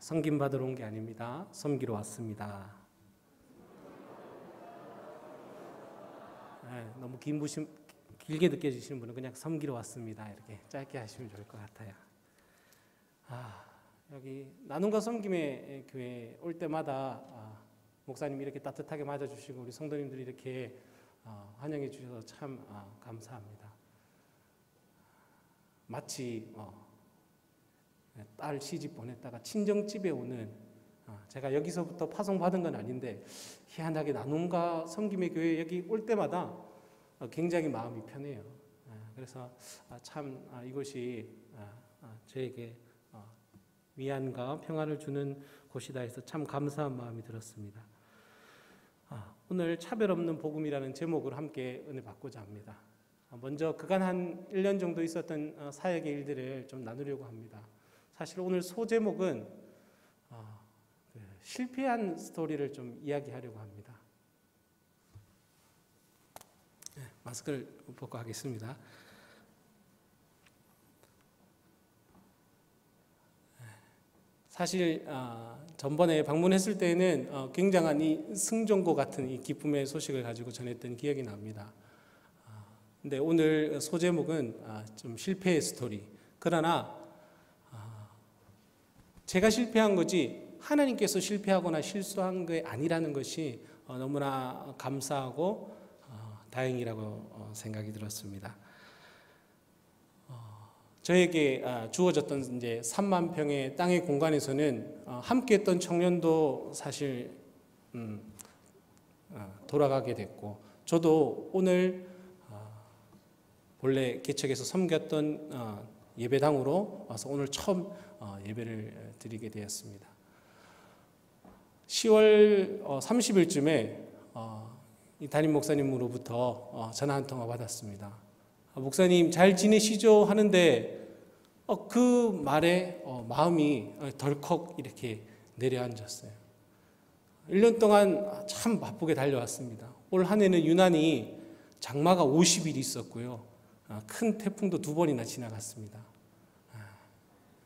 섬김 받으러 온 게 아닙니다. 섬기러 왔습니다. 너무 길게 느껴지시는 분은 그냥 섬기러 왔습니다. 이렇게 짧게 하시면 좋을 것 같아요. 여기 나눔과 섬김의 교회 올 때마다 목사님이 이렇게 따뜻하게 맞아주시고 우리 성도님들이 이렇게 환영해 주셔서 참 감사합니다. 마치 딸 시집 보냈다가 친정집에 오는, 제가 여기서부터 파송받은 건 아닌데 희한하게 나눔과 섬김의 교회 여기 올 때마다 굉장히 마음이 편해요. 그래서 참 이곳이 저에게 위안과 평안을 주는 곳이다 해서 참 감사한 마음이 들었습니다. 오늘 차별 없는 복음이라는 제목을 함께 은혜 받고자 합니다. 먼저 그간 한 1년 정도 있었던 사역의 일들을 좀 나누려고 합니다. 사실 오늘 소제목은 실패한 스토리를 좀 이야기하려고 합니다. 마스크를 벗고 하겠습니다. 사실 전번에 방문했을 때는 굉장한 이 승전고 같은 이 기쁨의 소식을 가지고 전했던 기억이 납니다. 근데 오늘 소제목은 좀 실패의 스토리. 그러나 제가 실패한 거지 하나님께서 실패하거나 실수한 게 아니라는 것이 너무나 감사하고 다행이라고 생각이 들었습니다. 저에게 주어졌던 이제 3만 평의 땅의 공간에서는 함께했던 청년도 사실 돌아가게 됐고, 저도 오늘 본래 개척에서 섬겼던 예배당으로 와서 오늘 처음 예배를 드리게 되었습니다. 10월 30일쯤에 이 담임 목사님으로부터 전화 한 통화 받았습니다. 목사님 잘 지내시죠? 하는데 그 말에 마음이 덜컥 이렇게 내려앉았어요. 1년 동안 참 바쁘게 달려왔습니다. 올 한 해는 유난히 장마가 50일 있었고요. 큰 태풍도 2번이나 지나갔습니다.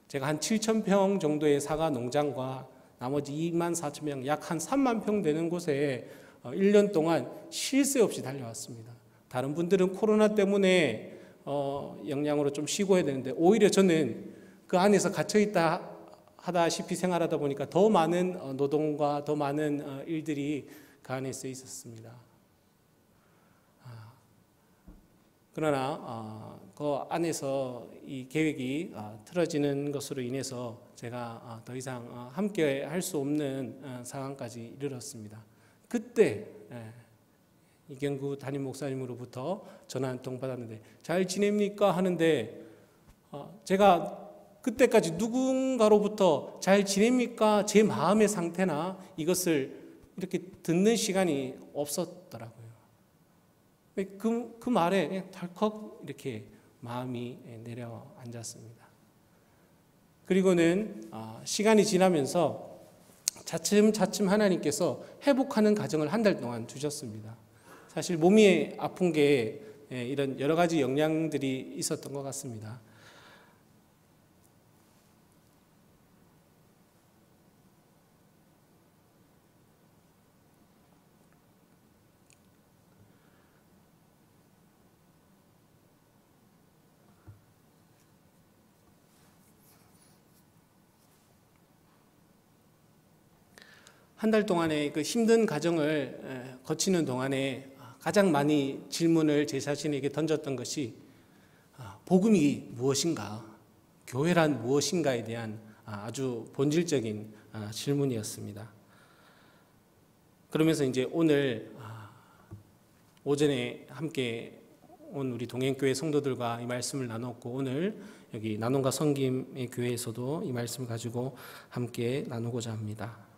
제가 한 7,000평 정도의 사과 농장과 나머지 24,000평, 약 한 3만 평 되는 곳에 1년 동안 쉴 새 없이 달려왔습니다. 다른 분들은 코로나 때문에 영양으로 좀 쉬고 해야 되는데 오히려 저는 그 안에서 갇혀있다 하다시피 생활하다 보니까 더 많은 노동과 더 많은 일들이 그 안에서 있었습니다. 그러나 그 안에서 이 계획이 틀어지는 것으로 인해서 제가 더 이상 함께 할 수 없는 상황까지 이르렀습니다. 그때 이경구 담임 목사님으로부터 전화 한 통 받았는데 잘 지냅니까? 하는데 제가 그때까지 누군가로부터 잘 지냅니까? 제 마음의 상태나 이것을 이렇게 듣는 시간이 없었더라고요. 그 말에 그냥 덜컥 이렇게 마음이 내려앉았습니다. 그리고는 시간이 지나면서 차츰차츰 하나님께서 회복하는 과정을 한 달 동안 주셨습니다. 사실 몸이 아픈 게 이런 여러 가지 영향들이 있었던 것 같습니다. 한 달 동안의 그 힘든 과정을 거치는 동안에 가장 많이 질문을 제 자신에게 던졌던 것이 복음이 무엇인가, 교회란 무엇인가에 대한 아주 본질적인 질문이었습니다. 그러면서 이제 오늘 오전에 함께 온 우리 동행교회 성도들과 이 말씀을 나눴고, 오늘 여기 나눔과 섬김의 교회에서도 이 말씀을 가지고 함께 나누고자 합니다.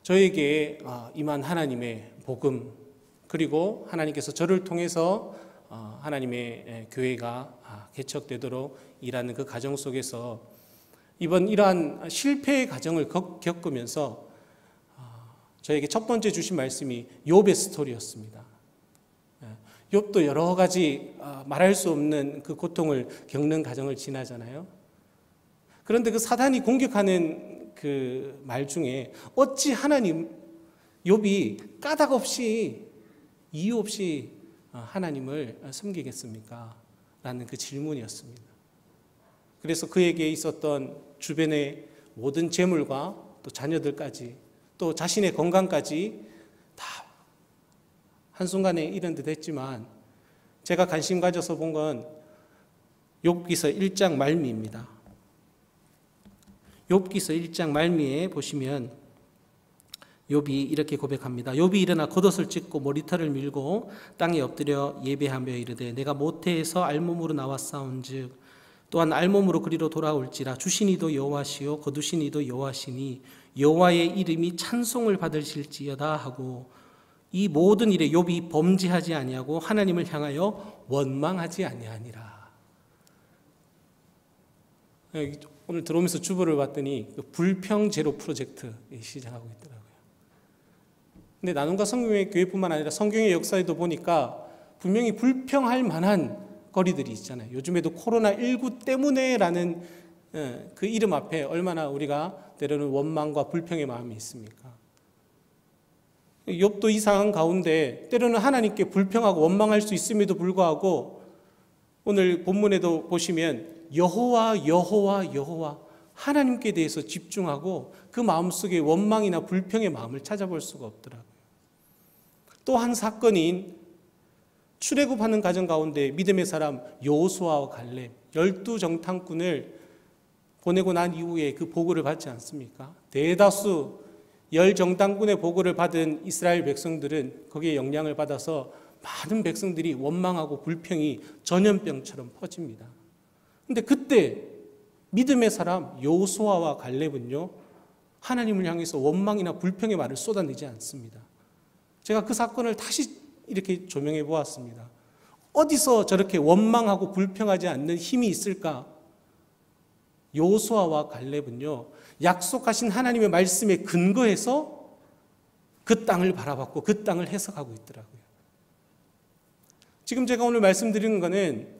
저에게 임한 하나님의 복음, 그리고 하나님께서 저를 통해서 하나님의 교회가 개척되도록 일하는 그 과정 속에서 이번 이러한 실패의 과정을 겪으면서 저에게 첫 번째 주신 말씀이 욥의 스토리였습니다. 욥도 여러 가지 말할 수 없는 그 고통을 겪는 과정을 지나잖아요. 그런데 그 사단이 공격하는 그 말 중에 어찌 하나님, 욥이 까닭 없이 이유 없이 하나님을 섬기겠습니까? 라는 그 질문이었습니다. 그래서 그에게 있었던 주변의 모든 재물과 또 자녀들까지 또 자신의 건강까지 다 한순간에 이런 듯 했지만 제가 관심 가져서 본 건 욥기서 1장 말미입니다. 욥기서 1장 말미에 보시면 욥이 이렇게 고백합니다. 욥이 일어나 겉옷을 찢고 머리털을 밀고 땅에 엎드려 예배하며 이르되 내가 모태에서 알몸으로 나왔사온즉 또한 알몸으로 그리로 돌아올지라 주신 이도 여호와시요 거두신 이도 여호와시니 여호와의 이름이 찬송을 받으실지어다 하고 이 모든 일에 욥이 범죄하지 아니하고 하나님을 향하여 원망하지 아니하니라. 오늘 들어오면서 주보를 봤더니 불평 제로 프로젝트 시작하고 있더라고요. 근데 나눔과 성경의 교회뿐만 아니라 성경의 역사에도 보니까 분명히 불평할 만한 거리들이 있잖아요. 요즘에도 코로나19 때문에라는 그 이름 앞에 얼마나 우리가 때로는 원망과 불평의 마음이 있습니까? 욥도 이 상황 가운데 때로는 하나님께 불평하고 원망할 수 있음에도 불구하고 오늘 본문에도 보시면 여호와 여호와 여호와 하나님께 대해서 집중하고 그 마음속에 원망이나 불평의 마음을 찾아볼 수가 없더라고요. 또 한 사건인 출애굽하는 과정 가운데 믿음의 사람 여호수아와 갈렙 12정탐꾼을 보내고 난 이후에 그 보고를 받지 않습니까? 대다수 10정탐꾼의 보고를 받은 이스라엘 백성들은 거기에 영향을 받아서 많은 백성들이 원망하고 불평이 전염병처럼 퍼집니다. 근데 그때 믿음의 사람 여호수아와 갈렙은요 하나님을 향해서 원망이나 불평의 말을 쏟아내지 않습니다. 제가 그 사건을 다시 이렇게 조명해 보았습니다. 어디서 저렇게 원망하고 불평하지 않는 힘이 있을까? 여호수아와 갈렙은요 약속하신 하나님의 말씀에 근거해서 그 땅을 바라봤고 그 땅을 해석하고 있더라고요. 지금 제가 오늘 말씀드리는 거는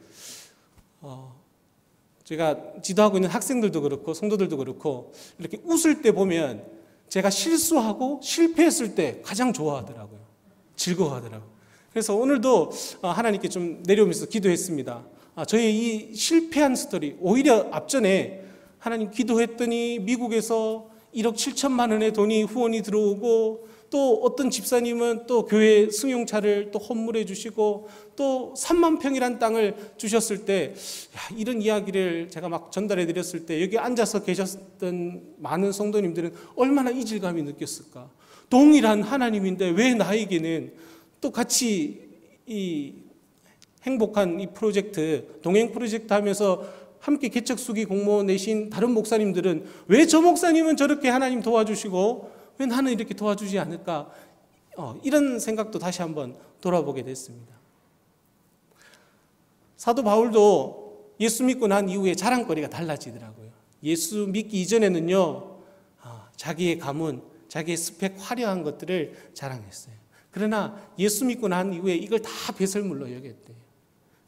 제가 지도하고 있는 학생들도 그렇고 성도들도 그렇고 이렇게 웃을 때 보면 제가 실수하고 실패했을 때 가장 좋아하더라고요. 즐거워하더라고요. 그래서 오늘도 하나님께 좀 내려오면서 기도했습니다. 저의 이 실패한 스토리, 오히려 앞전에 하나님 기도했더니 미국에서 1억 7천만 원의 돈이 후원이 들어오고 또 어떤 집사님은 또 교회 승용차를 또 헌물해 주시고 또 3만 평이란 땅을 주셨을 때 이런 이야기를 제가 막 전달해 드렸을 때 여기 앉아서 계셨던 많은 성도님들은 얼마나 이질감이 느꼈을까. 동일한 하나님인데 왜 나에게는 또 같이 이 행복한 이 프로젝트 동행 프로젝트 하면서 함께 개척수기 공모 내신 다른 목사님들은 왜 저 목사님은 저렇게 하나님 도와주시고 왜 나는 이렇게 도와주지 않을까? 이런 생각도 다시 한번 돌아보게 됐습니다. 사도 바울도 예수 믿고 난 이후에 자랑거리가 달라지더라고요. 예수 믿기 이전에는요, 자기의 가문, 자기의 스펙 화려한 것들을 자랑했어요. 그러나 예수 믿고 난 이후에 이걸 다 배설물로 여겼대요.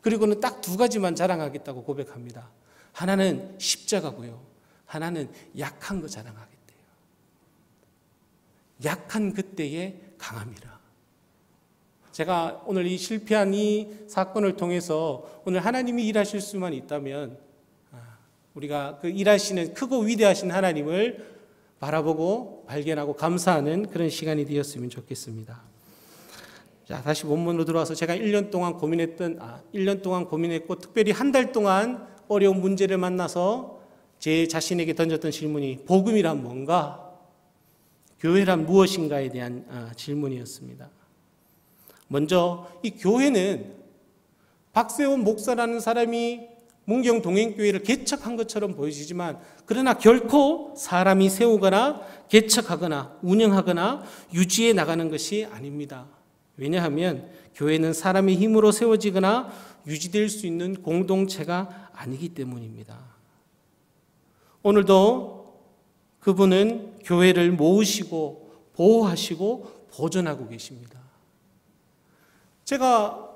그리고는 딱 두 가지만 자랑하겠다고 고백합니다. 하나는 십자가고요. 하나는 약한 거 자랑하겠대요. 약한 그때의 강함이라. 제가 오늘 이 실패한 이 사건을 통해서 오늘 하나님이 일하실 수만 있다면 우리가 그 일하시는 크고 위대하신 하나님을 바라보고 발견하고 감사하는 그런 시간이 되었으면 좋겠습니다. 자, 다시 본문으로 들어와서 제가 1년 동안 고민했고 특별히 한 달 동안 어려운 문제를 만나서 제 자신에게 던졌던 질문이 복음이란 뭔가? 교회란 무엇인가에 대한 질문이었습니다. 먼저 이 교회는 박세원 목사라는 사람이 문경 동행교회를 개척한 것처럼 보여지지만 그러나 결코 사람이 세우거나 개척하거나 운영하거나 유지해 나가는 것이 아닙니다. 왜냐하면 교회는 사람의 힘으로 세워지거나 유지될 수 있는 공동체가 아니기 때문입니다. 오늘도 그분은 교회를 모으시고 보호하시고 보존하고 계십니다. 제가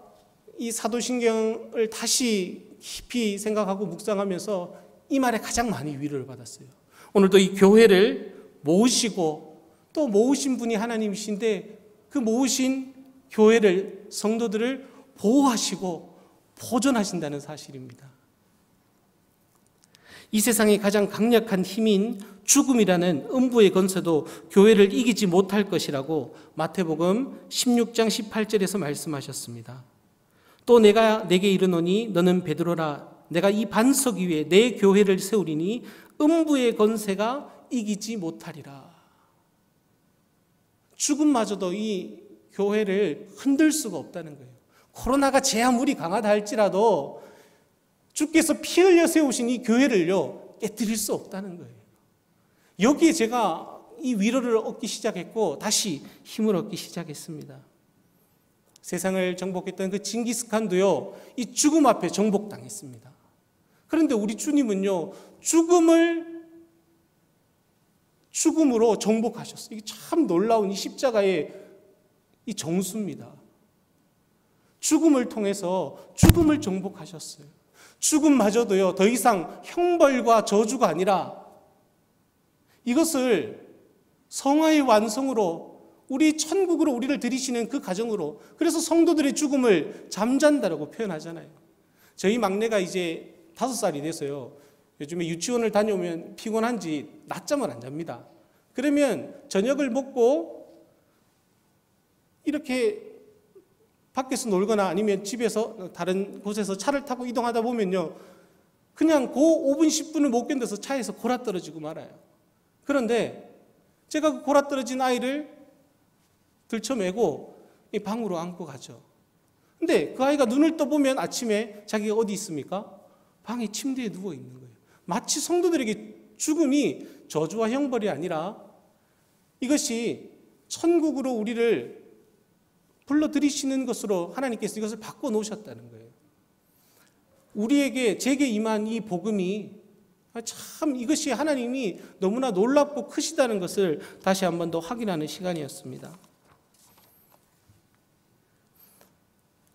이 사도신경을 다시 깊이 생각하고 묵상하면서 이 말에 가장 많이 위로를 받았어요. 오늘도 이 교회를 모으시고 또 모으신 분이 하나님이신데 그 모으신 교회를, 성도들을 보호하시고 보존하신다는 사실입니다. 이 세상의 가장 강력한 힘인 죽음이라는 음부의 권세도 교회를 이기지 못할 것이라고 마태복음 16장 18절에서 말씀하셨습니다. 또 내가 내게 이르노니 너는 베드로라, 내가 이 반석 위에 내 교회를 세우리니 음부의 권세가 이기지 못하리라. 죽음마저도 이 교회를 흔들 수가 없다는 거예요. 코로나가 제 아무리 강하다 할지라도 주께서 피 흘려 세우신 이 교회를요 깨뜨릴 수 없다는 거예요. 여기에 제가 이 위로를 얻기 시작했고 다시 힘을 얻기 시작했습니다. 세상을 정복했던 그 징기스칸도요 이 죽음 앞에 정복당했습니다. 그런데 우리 주님은요 죽음으로 정복하셨어요. 이게 참 놀라운 이 십자가의 이 정수입니다. 죽음을 통해서 죽음을 정복하셨어요. 죽음마저도요 더 이상 형벌과 저주가 아니라 이것을 성화의 완성으로 우리 천국으로 우리를 들이시는 그 가정으로, 그래서 성도들의 죽음을 잠잔다라고 표현하잖아요. 저희 막내가 이제 5살이 돼서요 요즘에 유치원을 다녀오면 피곤한지 낮잠을 안 잡니다. 그러면 저녁을 먹고 이렇게 밖에서 놀거나 아니면 집에서 다른 곳에서 차를 타고 이동하다 보면요 그냥 그 5분 10분을 못 견뎌서 차에서 골아떨어지고 말아요. 그런데 제가 그 골아떨어진 아이를 들쳐매고 이 방으로 안고 가죠. 근데 그 아이가 눈을 떠보면 아침에 자기가 어디 있습니까? 방에 침대에 누워 있는 거예요. 마치 성도들에게 죽음이 저주와 형벌이 아니라 이것이 천국으로 우리를 불러들이시는 것으로 하나님께서 이것을 바꿔놓으셨다는 거예요. 우리에게 제게 임한 이 복음이 참 이것이 하나님이 너무나 놀랍고 크시다는 것을 다시 한 번 더 확인하는 시간이었습니다.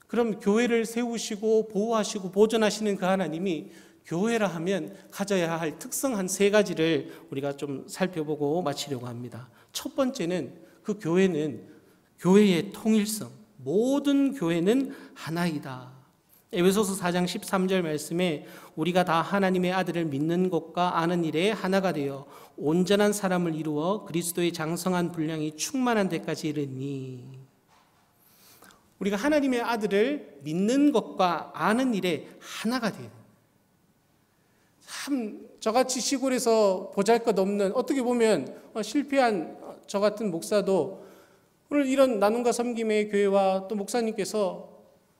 그럼 교회를 세우시고 보호하시고 보존하시는 그 하나님이 교회라 하면 가져야 할 특성 한 3가지를 우리가 좀 살펴보고 마치려고 합니다. 첫 번째는 그 교회는 교회의 통일성, 모든 교회는 하나이다. 에베소서 4장 13절 말씀에 우리가 다 하나님의 아들을 믿는 것과 아는 일에 하나가 되어 온전한 사람을 이루어 그리스도의 장성한 분량이 충만한 데까지 이르니, 우리가 하나님의 아들을 믿는 것과 아는 일에 하나가 돼요. 참 저같이 시골에서 보잘것없는, 어떻게 보면 실패한 저 같은 목사도 오늘 이런 나눔과 섬김의 교회와 또 목사님께서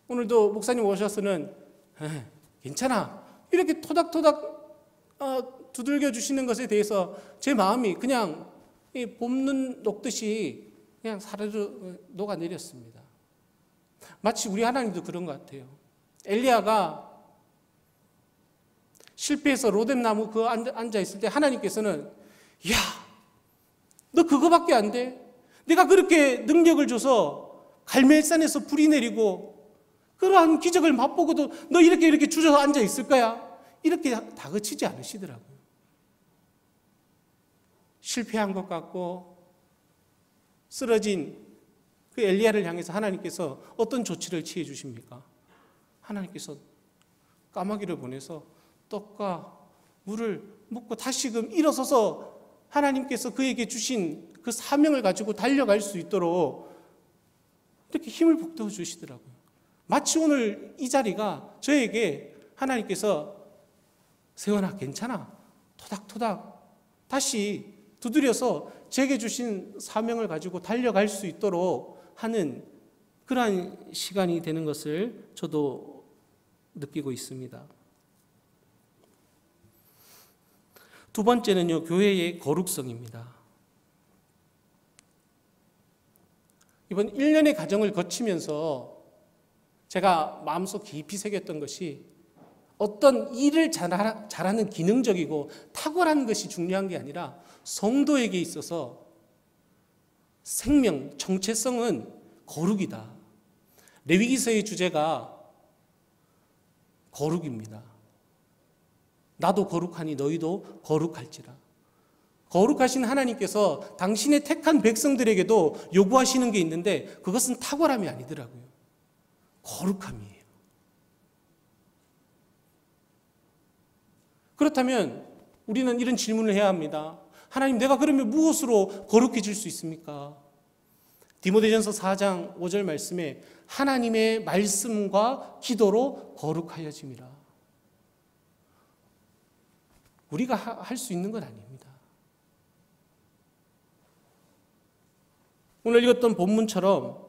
오늘도 목사님 오셔서는 괜찮아 이렇게 토닥토닥 두들겨 주시는 것에 대해서 제 마음이 그냥 봄눈 녹듯이 그냥 사르르 녹아내렸습니다. 마치 우리 하나님도 그런 것 같아요. 엘리야가 실패해서 로뎀나무 그 앉아 있을 때 하나님께서는 야, 너 그거밖에 안 돼? 내가 그렇게 능력을 줘서 갈멜산에서 불이 내리고 그러한 기적을 맛보고도 너 이렇게 주저서 앉아 있을 거야? 이렇게 다그치지 않으시더라고요. 실패한 것 같고 쓰러진 그 엘리야를 향해서 하나님께서 어떤 조치를 취해 주십니까? 하나님께서 까마귀를 보내서 떡과 물을 먹고 다시금 일어서서 하나님께서 그에게 주신 그 사명을 가지고 달려갈 수 있도록 이렇게 힘을 북돋워 주시더라고요. 마치 오늘 이 자리가 저에게 하나님께서 세원아 괜찮아 토닥토닥 다시 두드려서 제게 주신 사명을 가지고 달려갈 수 있도록 하는 그러한 시간이 되는 것을 저도 느끼고 있습니다. 두 번째는요, 교회의 거룩성입니다. 이번 1년의 과정을 거치면서 제가 마음속 깊이 새겼던 것이 어떤 일을 잘하는 기능적이고 탁월한 것이 중요한 게 아니라 성도에게 있어서 생명, 정체성은 거룩이다. 레위기서의 주제가 거룩입니다. 나도 거룩하니 너희도 거룩할지라. 거룩하신 하나님께서 당신의 택한 백성들에게도 요구하시는 게 있는데 그것은 탁월함이 아니더라고요. 거룩함이에요. 그렇다면 우리는 이런 질문을 해야 합니다. 하나님, 내가 그러면 무엇으로 거룩해질 수 있습니까? 디모데전서 4장 5절 말씀에 하나님의 말씀과 기도로 거룩하여짐이라. 우리가 할 수 있는 건 아닙니다. 오늘 읽었던 본문처럼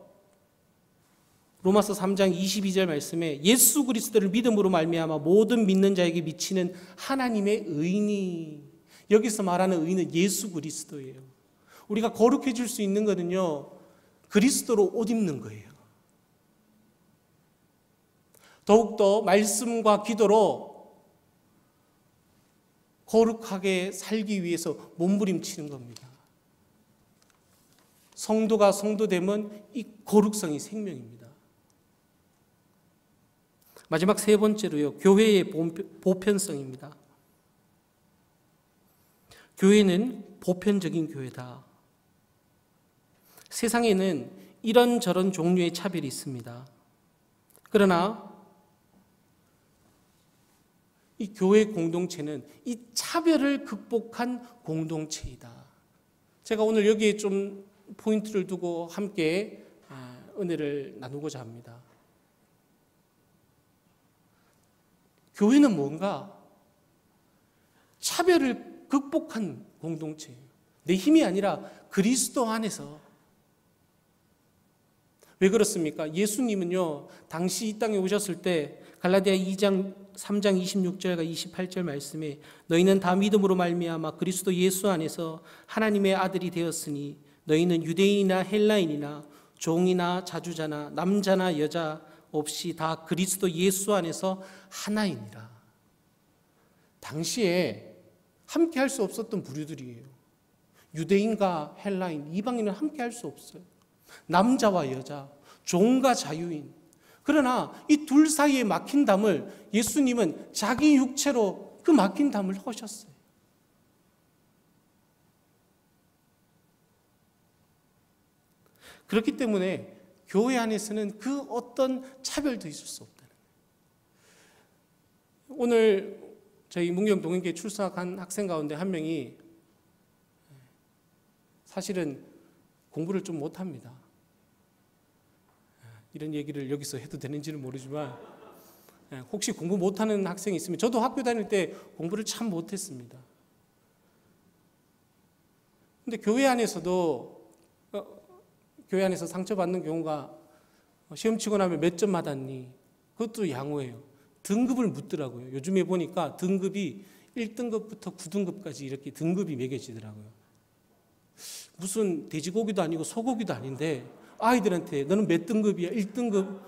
로마서 3장 22절 말씀에 예수 그리스도를 믿음으로 말미암아 모든 믿는 자에게 미치는 하나님의 의인이, 여기서 말하는 의인은 예수 그리스도예요. 우리가 거룩해질 수 있는 것은요, 그리스도로 옷 입는 거예요. 더욱더 말씀과 기도로 거룩하게 살기 위해서 몸부림치는 겁니다. 성도가 성도됨은 이 거룩성이 생명입니다. 마지막 세 번째로요, 교회의 보편성입니다. 교회는 보편적인 교회다. 세상에는 이런저런 종류의 차별이 있습니다. 그러나 이 교회 공동체는 이 차별을 극복한 공동체이다. 제가 오늘 여기에 좀 포인트를 두고 함께 은혜를 나누고자 합니다. 교회는 뭔가 차별을 극복한 공동체예요. 내 힘이 아니라 그리스도 안에서. 왜 그렇습니까? 예수님은요, 당시 이 땅에 오셨을 때 갈라디아 3장 26절과 28절 말씀에 너희는 다 믿음으로 말미암아 그리스도 예수 안에서 하나님의 아들이 되었으니 너희는 유대인이나 헬라인이나 종이나 자주자나 남자나 여자 없이 다 그리스도 예수 안에서 하나이니라. 당시에 함께 할 수 없었던 부류들이에요. 유대인과 헬라인, 이방인은 함께 할 수 없어요. 남자와 여자, 종과 자유인. 그러나 이 둘 사이에 막힌 담을 예수님은 자기 육체로 그 막힌 담을 허셨어요. 그렇기 때문에 교회 안에서는 그 어떤 차별도 있을 수 없다는 거예요. 오늘 저희 문경 동행교회 출석한 학생 가운데 한 명이 사실은 공부를 좀 못합니다. 이런 얘기를 여기서 해도 되는지는 모르지만 혹시 공부 못하는 학생이 있으면, 저도 학교 다닐 때 공부를 참 못했습니다. 근데 교회 안에서도 교회 안에서 상처받는 경우가 시험 치고 나면 몇 점 받았니? 그것도 양호해요. 등급을 묻더라고요. 요즘에 보니까 등급이 1등급부터 9등급까지 이렇게 등급이 매겨지더라고요. 무슨 돼지고기도 아니고 소고기도 아닌데 아이들한테 너는 몇 등급이야? 1등급?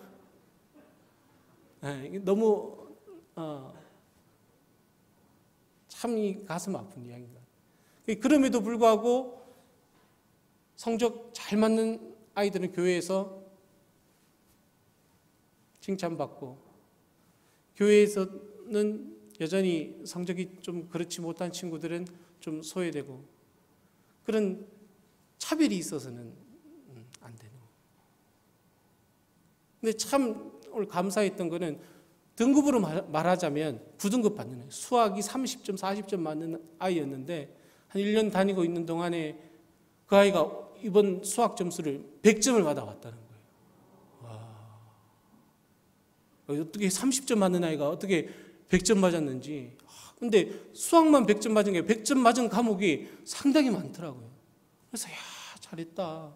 너무 참 이 가슴 아픈 이야기입니다. 그럼에도 불구하고 성적 잘 맞는 아이들은 교회에서 칭찬받고, 교회에서는 여전히 성적이 좀 그렇지 못한 친구들은 좀 소외되고, 그런 차별이 있어서는 안 되는. 근데 참 오늘 감사했던 거는 등급으로 말하자면 9등급 받는 아이, 수학이 30점, 40점 맞는 아이였는데 한 1년 다니고 있는 동안에 그 아이가 이번 수학 점수를 100점을 받아왔다는 거예요. 와. 어떻게 30점 맞는 아이가 어떻게 100점 맞았는지. 근데 수학만 100점 맞은 게 100점 맞은 과목이 상당히 많더라고요. 그래서 야, 잘했다.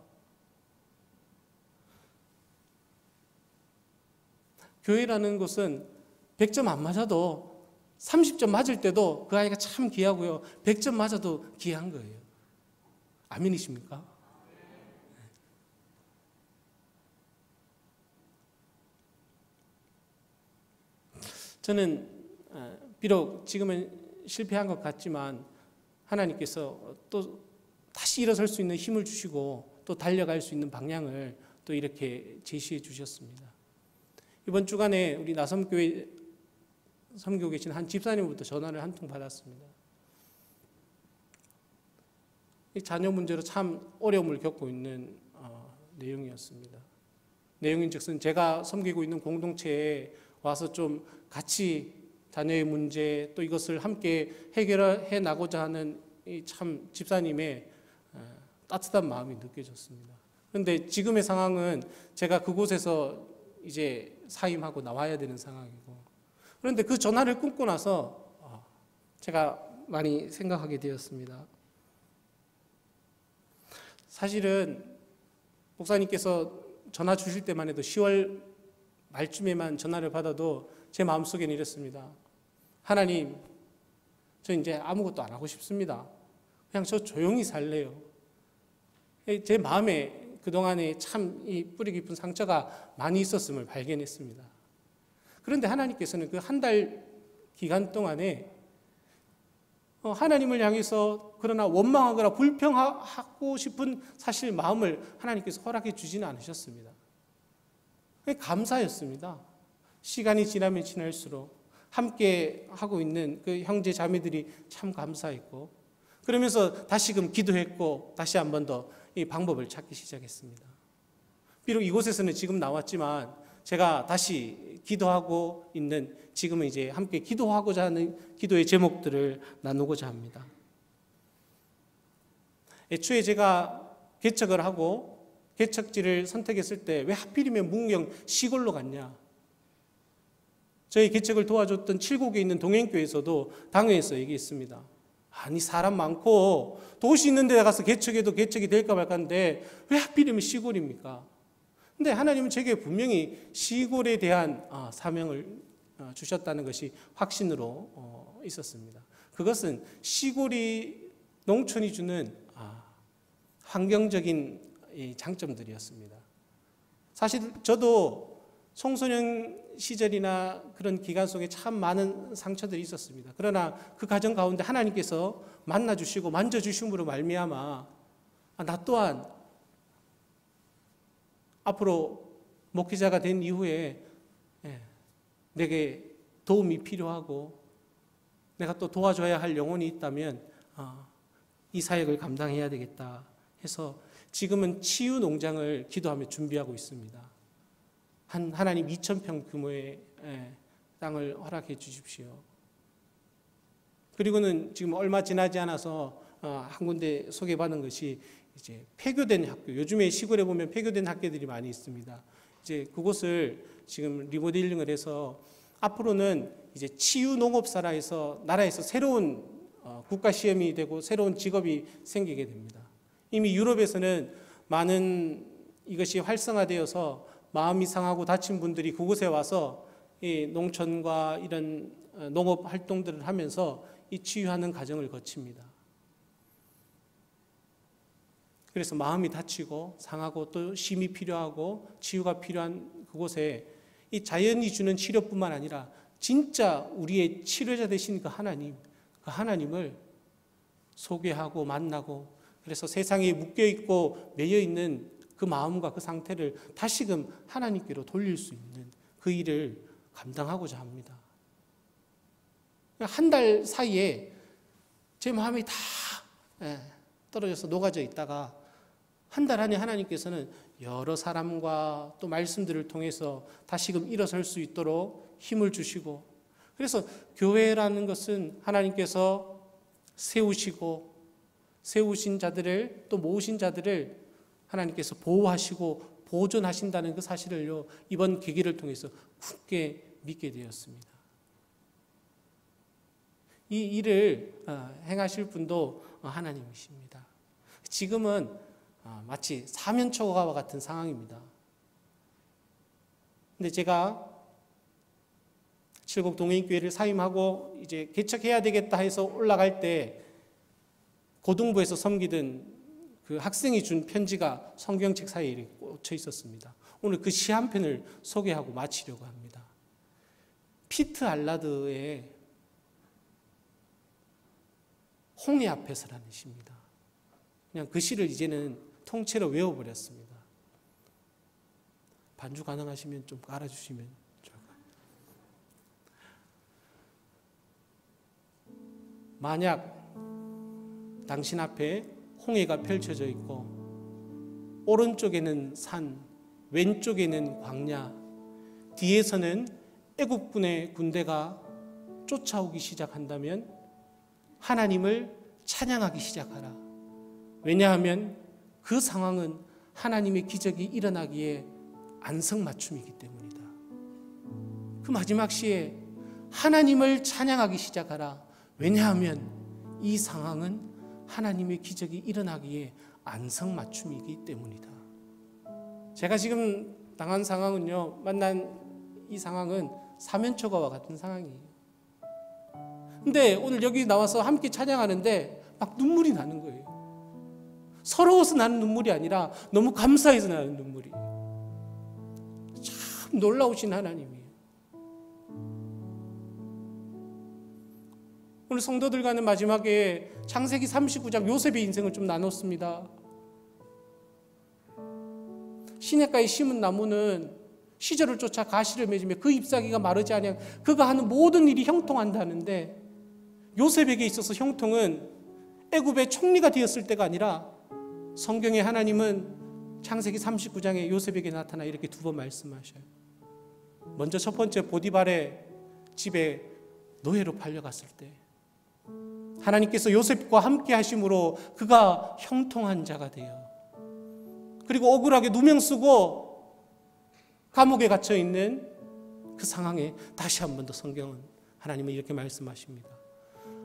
교회라는 곳은 100점 안 맞아도 30점 맞을 때도 그 아이가 참 귀하고요. 100점 맞아도 귀한 거예요. 아멘이십니까? 저는 비록 지금은 실패한 것 같지만 하나님께서 또 다시 일어설 수 있는 힘을 주시고 또 달려갈 수 있는 방향을 또 이렇게 제시해 주셨습니다. 이번 주간에 우리 나섬교회 섬기고 계신 한 집사님부터 전화를 한 통 받았습니다. 이 자녀 문제로 참 어려움을 겪고 있는 내용이었습니다. 내용인즉슨 제가 섬기고 있는 공동체에 와서 좀 같이 자녀의 문제 또 이것을 함께 해결해 나고자 하는 이 참 집사님의 따뜻한 마음이 느껴졌습니다. 그런데 지금의 상황은 제가 그곳에서 이제 사임하고 나와야 되는 상황이고, 그런데 그 전화를 끊고 나서 제가 많이 생각하게 되었습니다. 사실은 목사님께서 전화 주실 때만 해도 10월 말쯤에만 전화를 받아도 제 마음속에는 이랬습니다. 하나님, 저 이제 아무것도 안 하고 싶습니다. 그냥 저 조용히 살래요. 제 마음에 그동안에 참 이 뿌리 깊은 상처가 많이 있었음을 발견했습니다. 그런데 하나님께서는 그 한 달 기간 동안에 하나님을 향해서 그러나 원망하거나 불평하고 싶은 사실 마음을 하나님께서 허락해 주지는 않으셨습니다. 감사였습니다. 시간이 지나면 지날수록 함께 하고 있는 그 형제 자매들이 참 감사했고, 그러면서 다시금 기도했고 다시 한 번 더 이 방법을 찾기 시작했습니다. 비록 이곳에서는 지금 나왔지만 제가 다시 기도하고 있는, 지금은 이제 함께 기도하고자 하는 기도의 제목들을 나누고자 합니다. 애초에 제가 개척을 하고 개척지를 선택했을 때 왜 하필이면 문경 시골로 갔냐? 저희 개척을 도와줬던 칠곡에 있는 동행교회에서도 당회에서 얘기했습니다. 아니, 사람 많고 도시 있는 데 가서 개척해도 개척이 될까 말까인데 왜 하필이면 시골입니까? 근데 하나님은 제게 분명히 시골에 대한 사명을 주셨다는 것이 확신으로 있었습니다. 그것은 시골이, 농촌이 주는 환경적인 장점들이었습니다. 사실 저도 청소년 시절이나 그런 기간 속에 참 많은 상처들이 있었습니다. 그러나 그 과정 가운데 하나님께서 만나주시고 만져주심으로 말미암아 나 또한 앞으로 목회자가 된 이후에 내게 도움이 필요하고 내가 또 도와줘야 할 영혼이 있다면 이 사역을 감당해야 되겠다 해서 지금은 치유 농장을 기도하며 준비하고 있습니다. 하나님 2,000평 규모의 땅을 허락해 주십시오. 그리고는 지금 얼마 지나지 않아서 한 군데 소개받은 것이 이제 폐교된 학교, 요즘에 시골에 보면 폐교된 학교들이 많이 있습니다. 이제 그곳을 지금 리모델링을 해서 앞으로는 이제 치유 농업사라 해서 나라에서 새로운 국가 시험이 되고 새로운 직업이 생기게 됩니다. 이미 유럽에서는 많은 이것이 활성화되어서 마음이 상하고 다친 분들이 그곳에 와서 이 농촌과 이런 농업 활동들을 하면서 이 치유하는 과정을 거칩니다. 그래서 마음이 다치고 상하고 또 쉼이 필요하고 치유가 필요한 그곳에 이 자연이 주는 치료뿐만 아니라 진짜 우리의 치료자 되신 그 하나님을 소개하고 만나고, 그래서 세상에 묶여있고 매여있는 그 마음과 그 상태를 다시금 하나님께로 돌릴 수 있는 그 일을 감당하고자 합니다. 한 달 사이에 제 마음이 다 떨어져서 녹아져 있다가 한 달 안에 하나님께서는 여러 사람과 또 말씀들을 통해서 다시금 일어설 수 있도록 힘을 주시고, 그래서 교회라는 것은 하나님께서 세우신 자들을, 또 모으신 자들을 하나님께서 보호하시고 보존하신다는 그 사실을요, 이번 계기를 통해서 굳게 믿게 되었습니다. 이 일을 행하실 분도 하나님이십니다. 지금은 마치 사면초가와 같은 상황입니다. 근데 제가 칠곡 동행교회를 사임하고 이제 개척해야 되겠다 해서 올라갈 때 고등부에서 섬기던 그 학생이 준 편지가 성경책 사이에 꽂혀 있었습니다. 오늘 그 시 한 편을 소개하고 마치려고 합니다. 피트 알라드의 홍해 앞에서라는 시입니다. 그냥 그 시를 이제는 통째로 외워버렸습니다. 반주 가능하시면 좀 깔아주시면 좋을 것 같아요. 만약 당신 앞에 홍해가 펼쳐져 있고 오른쪽에는 산, 왼쪽에는 광야, 뒤에서는 애국군의 군대가 쫓아오기 시작한다면 하나님을 찬양하기 시작하라. 왜냐하면 그 상황은 하나님의 기적이 일어나기에 안성맞춤이기 때문이다. 그 마지막 시에 하나님을 찬양하기 시작하라. 왜냐하면 이 상황은 하나님의 기적이 일어나기에 안성맞춤이기 때문이다. 제가 지금 당한 상황은요, 만난 이 상황은 사면초가와 같은 상황이에요. 근데 오늘 여기 나와서 함께 찬양하는데 막 눈물이 나는 거예요. 서러워서 나는 눈물이 아니라 너무 감사해서 나는 눈물이에요. 참 놀라우신 하나님이에요. 오늘 성도들과는 마지막에 창세기 39장 요셉의 인생을 좀 나눴습니다. 시냇가에 심은 나무는 시절을 쫓아 가시를 맺으며 그 잎사귀가 마르지 아니하고 그가 하는 모든 일이 형통한다는데, 요셉에게 있어서 형통은 애굽의 총리가 되었을 때가 아니라 성경에 하나님은 창세기 39장에 요셉에게 나타나 이렇게 두 번 말씀하셔요. 먼저 첫 번째, 보디발의 집에 노예로 팔려갔을 때 하나님께서 요셉과 함께 하심으로 그가 형통한 자가 되어, 그리고 억울하게 누명 쓰고 감옥에 갇혀 있는 그 상황에 다시 한 번 더 성경은 하나님은 이렇게 말씀하십니다.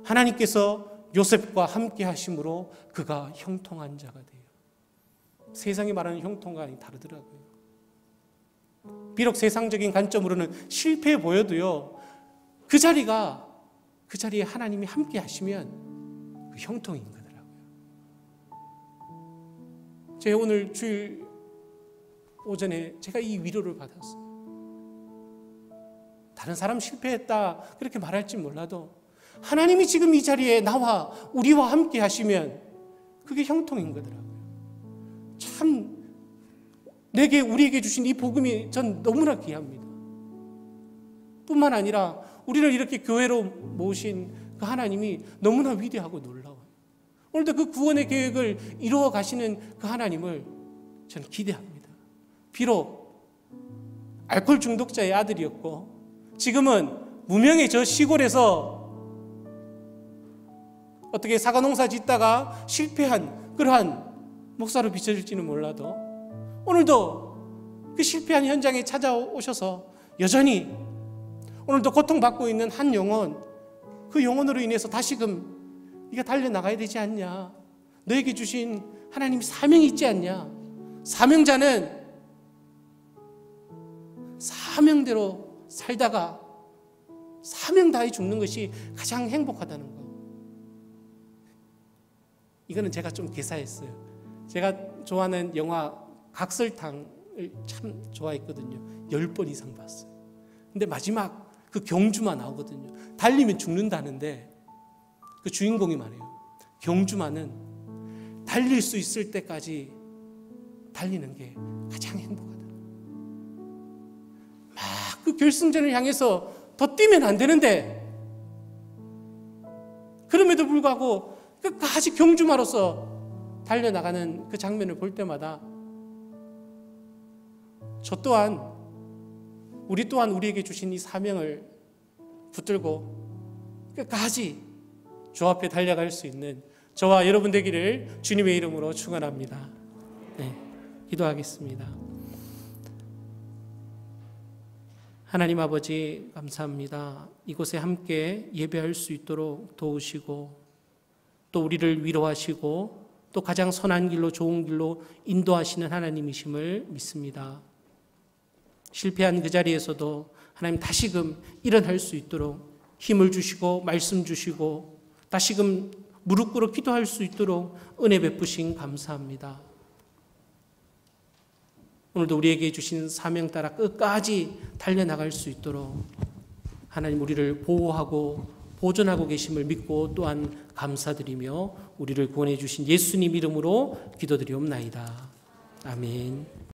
하나님께서 요셉과 함께 하심으로 그가 형통한 자가 돼요. 세상이 말하는 형통과 다르더라고요. 비록 세상적인 관점으로는 실패해 보여도요, 그 자리에 하나님이 함께 하시면 그 형통인 거더라고요. 제가 오늘 주일 오전에 제가 이 위로를 받았어요. 다른 사람 실패했다 그렇게 말할지 몰라도 하나님이 지금 이 자리에 나와 우리와 함께 하시면 그게 형통인 거더라고요. 참 우리에게 주신 이 복음이 전 너무나 귀합니다. 뿐만 아니라 우리를 이렇게 교회로 모신 그 하나님이 너무나 위대하고 놀라워요. 오늘도 그 구원의 계획을 이루어 가시는 그 하나님을 저는 기대합니다. 비록 알코올 중독자의 아들이었고 지금은 무명의 저 시골에서 어떻게 사과농사 짓다가 실패한 그러한 목사로 비춰질지는 몰라도 오늘도 그 실패한 현장에 찾아오셔서 여전히 오늘도 고통받고 있는 한 영혼, 그 영혼으로 인해서 다시금 네가 달려나가야 되지 않냐, 너에게 주신 하나님 사명이 있지 않냐, 사명자는 사명대로 살다가 사명 다해 죽는 것이 가장 행복하다는 거. 이거는 제가 좀 개사했어요. 제가 좋아하는 영화 각설탕을 참 좋아했거든요. 10번 이상 봤어요. 근데 마지막 그 경주마 나오거든요. 달리면 죽는다는데 그 주인공이 말해요. 경주마는 달릴 수 있을 때까지 달리는 게 가장 행복하다. 막 그 결승전을 향해서 더 뛰면 안 되는데 그럼에도 불구하고 끝까지 경주마로서 달려나가는 그 장면을 볼 때마다 우리 또한 우리에게 주신 이 사명을 붙들고 끝까지 주 앞에 달려갈 수 있는 저와 여러분 되기를 주님의 이름으로 축원합니다. 네, 기도하겠습니다. 하나님 아버지 감사합니다. 이곳에 함께 예배할 수 있도록 도우시고 또 우리를 위로하시고 또 가장 선한 길로 좋은 길로 인도하시는 하나님이심을 믿습니다. 실패한 그 자리에서도 하나님 다시금 일어날 수 있도록 힘을 주시고 말씀 주시고 다시금 무릎 꿇어 기도할 수 있도록 은혜 베푸신 감사합니다. 오늘도 우리에게 주신 사명 따라 끝까지 달려나갈 수 있도록 하나님 우리를 보호하고 보존하고 계심을 믿고 또한 감사드리며 우리를 구원해 주신 예수님 이름으로 기도드리옵나이다. 아멘.